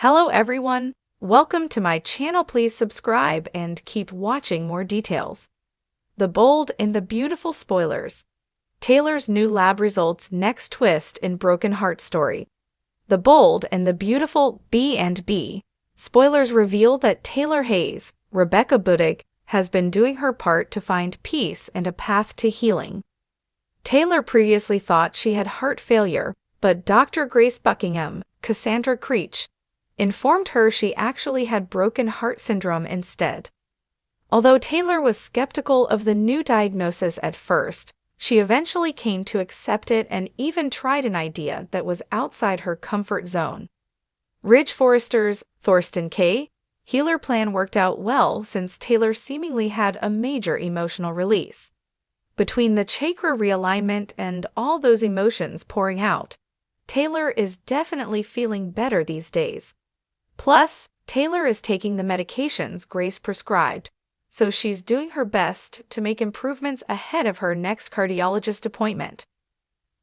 Hello everyone, welcome to my channel. Please subscribe and keep watching more details. The bold and the beautiful spoilers. Taylor's new lab results next twist in Broken Heart story. The bold and the beautiful B&B spoilers reveal that Taylor Hayes, Rebecca Budig, has been doing her part to find peace and a path to healing. Taylor previously thought she had heart failure, but Dr. Grace Buckingham, Cassandra Creech, informed her she actually had broken heart syndrome instead. Although Taylor was skeptical of the new diagnosis at first, she eventually came to accept it and even tried an idea that was outside her comfort zone. Ridge Forrester's Thorsten K. healer plan worked out well since Taylor seemingly had a major emotional release. Between the chakra realignment and all those emotions pouring out, Taylor is definitely feeling better these days. Plus, Taylor is taking the medications Grace prescribed, so she's doing her best to make improvements ahead of her next cardiologist appointment.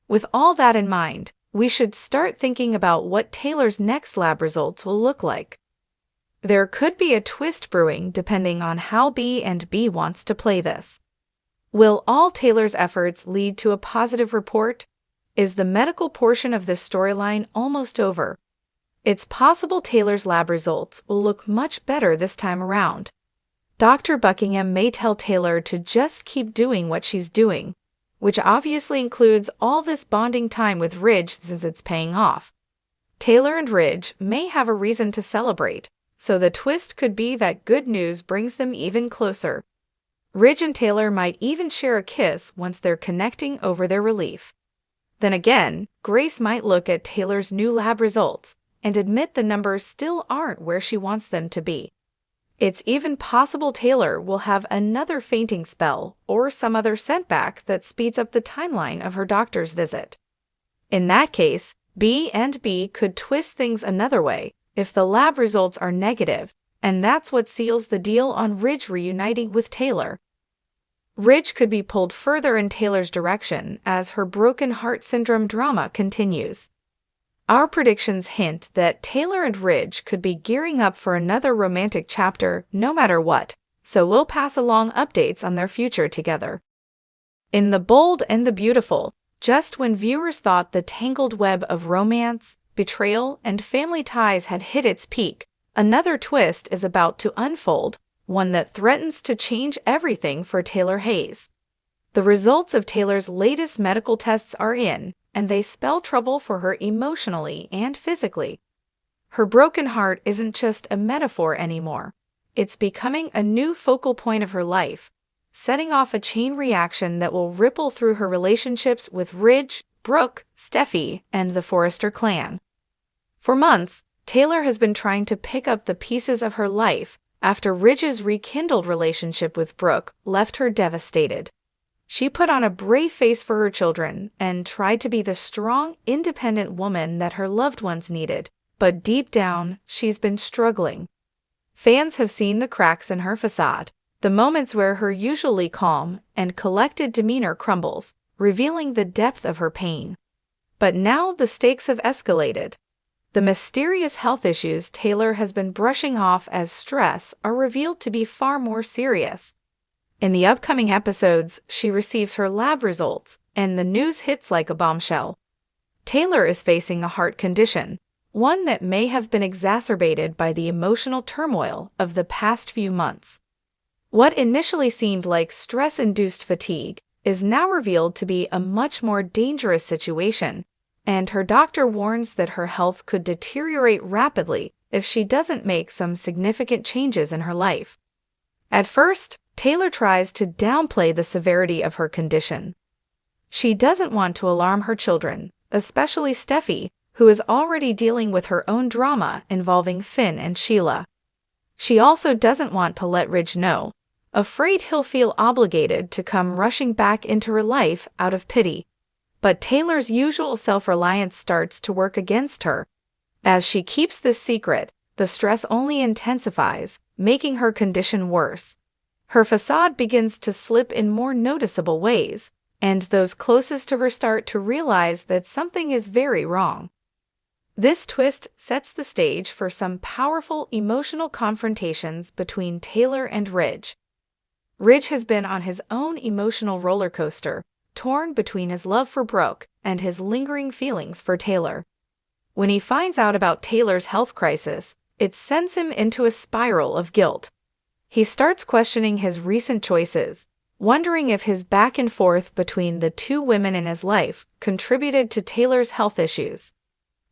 With all that in mind, we should start thinking about what Taylor's next lab results will look like. There could be a twist brewing depending on how B&B wants to play this. Will all Taylor's efforts lead to a positive report? Is the medical portion of this storyline almost over? It's possible Taylor's lab results will look much better this time around. Dr. Buckingham may tell Taylor to just keep doing what she's doing, which obviously includes all this bonding time with Ridge since it's paying off. Taylor and Ridge may have a reason to celebrate, so the twist could be that good news brings them even closer. Ridge and Taylor might even share a kiss once they're connecting over their relief. Then again, Grace might look at Taylor's new lab results and admit the numbers still aren't where she wants them to be. It's even possible Taylor will have another fainting spell or some other setback that speeds up the timeline of her doctor's visit. In that case, B&B could twist things another way if the lab results are negative, and that's what seals the deal on Ridge reuniting with Taylor. Ridge could be pulled further in Taylor's direction as her broken heart syndrome drama continues. Our predictions hint that Taylor and Ridge could be gearing up for another romantic chapter no matter what, so we'll pass along updates on their future together. In The Bold and the Beautiful, just when viewers thought the tangled web of romance, betrayal, and family ties had hit its peak, another twist is about to unfold, one that threatens to change everything for Taylor Hayes. The results of Taylor's latest medical tests are in, and they spell trouble for her emotionally and physically. Her broken heart isn't just a metaphor anymore. It's becoming a new focal point of her life, setting off a chain reaction that will ripple through her relationships with Ridge, Brooke, Steffi, and the Forrester clan. For months, Taylor has been trying to pick up the pieces of her life after Ridge's rekindled relationship with Brooke left her devastated. She put on a brave face for her children and tried to be the strong, independent woman that her loved ones needed, but deep down, she's been struggling. Fans have seen the cracks in her facade, the moments where her usually calm and collected demeanor crumbles, revealing the depth of her pain. But now the stakes have escalated. The mysterious health issues Taylor has been brushing off as stress are revealed to be far more serious. In the upcoming episodes, she receives her lab results, and the news hits like a bombshell. Taylor is facing a heart condition, one that may have been exacerbated by the emotional turmoil of the past few months. What initially seemed like stress-induced fatigue is now revealed to be a much more dangerous situation, and her doctor warns that her health could deteriorate rapidly if she doesn't make some significant changes in her life. At first, Taylor tries to downplay the severity of her condition. She doesn't want to alarm her children, especially Steffi, who is already dealing with her own drama involving Finn and Sheila. She also doesn't want to let Ridge know, afraid he'll feel obligated to come rushing back into her life out of pity. But Taylor's usual self-reliance starts to work against her. As she keeps this secret, the stress only intensifies, making her condition worse. Her facade begins to slip in more noticeable ways, and those closest to her start to realize that something is very wrong. This twist sets the stage for some powerful emotional confrontations between Taylor and Ridge. Ridge has been on his own emotional roller coaster, torn between his love for Brooke and his lingering feelings for Taylor. When he finds out about Taylor's health crisis, it sends him into a spiral of guilt. He starts questioning his recent choices, wondering if his back and forth between the two women in his life contributed to Taylor's health issues.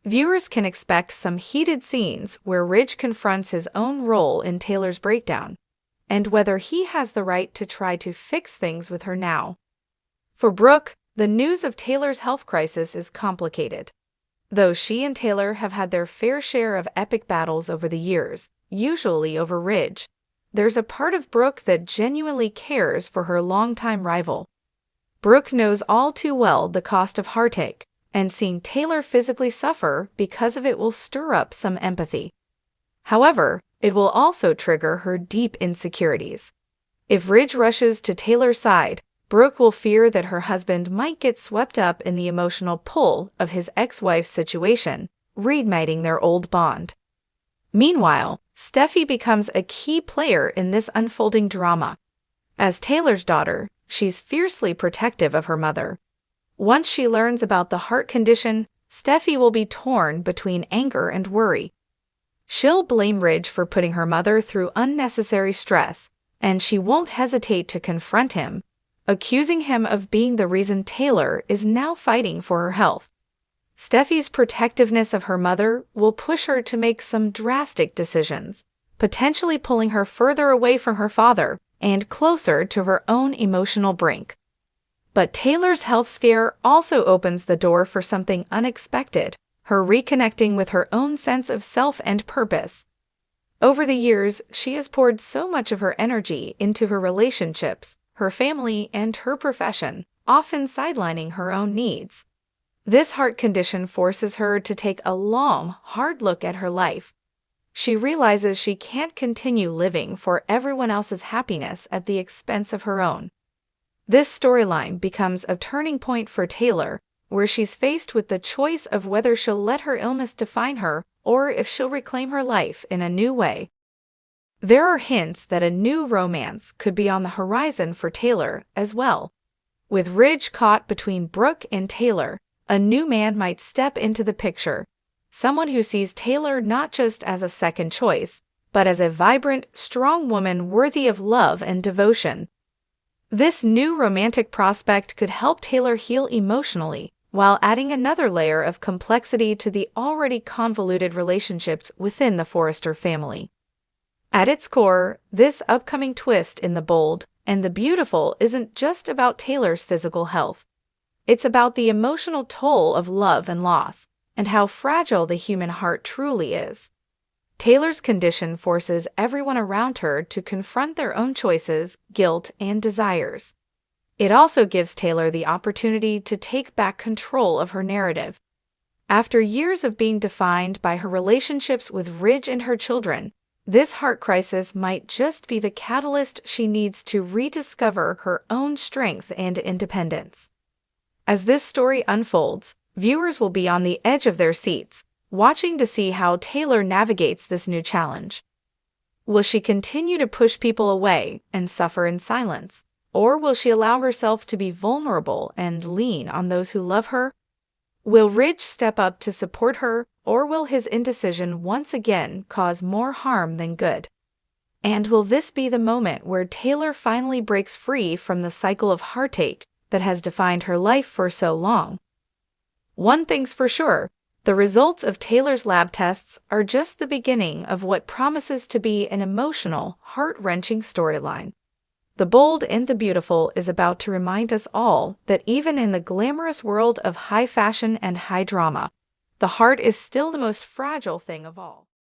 Viewers can expect some heated scenes where Ridge confronts his own role in Taylor's breakdown, and whether he has the right to try to fix things with her now. For Brooke, the news of Taylor's health crisis is complicated. Though she and Taylor have had their fair share of epic battles over the years, usually over Ridge, there's a part of Brooke that genuinely cares for her longtime rival. Brooke knows all too well the cost of heartache, and seeing Taylor physically suffer because of it will stir up some empathy. However, it will also trigger her deep insecurities. If Ridge rushes to Taylor's side, Brooke will fear that her husband might get swept up in the emotional pull of his ex-wife's situation, reigniting their old bond. Meanwhile, Steffi becomes a key player in this unfolding drama. As Taylor's daughter, she's fiercely protective of her mother. Once she learns about the heart condition, Steffi will be torn between anger and worry. She'll blame Ridge for putting her mother through unnecessary stress, and she won't hesitate to confront him, accusing him of being the reason Taylor is now fighting for her health. Steffi's protectiveness of her mother will push her to make some drastic decisions, potentially pulling her further away from her father and closer to her own emotional brink. But Taylor's health scare also opens the door for something unexpected, her reconnecting with her own sense of self and purpose. Over the years, she has poured so much of her energy into her relationships, her family, and her profession, often sidelining her own needs. This heart condition forces her to take a long, hard look at her life. She realizes she can't continue living for everyone else's happiness at the expense of her own. This storyline becomes a turning point for Taylor, where she's faced with the choice of whether she'll let her illness define her or if she'll reclaim her life in a new way. There are hints that a new romance could be on the horizon for Taylor as well. With Ridge caught between Brooke and Taylor, a new man might step into the picture, someone who sees Taylor not just as a second choice, but as a vibrant, strong woman worthy of love and devotion. This new romantic prospect could help Taylor heal emotionally, while adding another layer of complexity to the already convoluted relationships within the Forrester family. At its core, this upcoming twist in The Bold and the Beautiful isn't just about Taylor's physical health. It's about the emotional toll of love and loss, and how fragile the human heart truly is. Taylor's condition forces everyone around her to confront their own choices, guilt, and desires. It also gives Taylor the opportunity to take back control of her narrative. After years of being defined by her relationships with Ridge and her children, this heart crisis might just be the catalyst she needs to rediscover her own strength and independence. As this story unfolds, viewers will be on the edge of their seats, watching to see how Taylor navigates this new challenge. Will she continue to push people away and suffer in silence, or will she allow herself to be vulnerable and lean on those who love her? Will Ridge step up to support her, or will his indecision once again cause more harm than good? And will this be the moment where Taylor finally breaks free from the cycle of heartache that has defined her life for so long? One thing's for sure, the results of Taylor's lab tests are just the beginning of what promises to be an emotional, heart-wrenching storyline. The Bold and the Beautiful is about to remind us all that even in the glamorous world of high fashion and high drama, the heart is still the most fragile thing of all.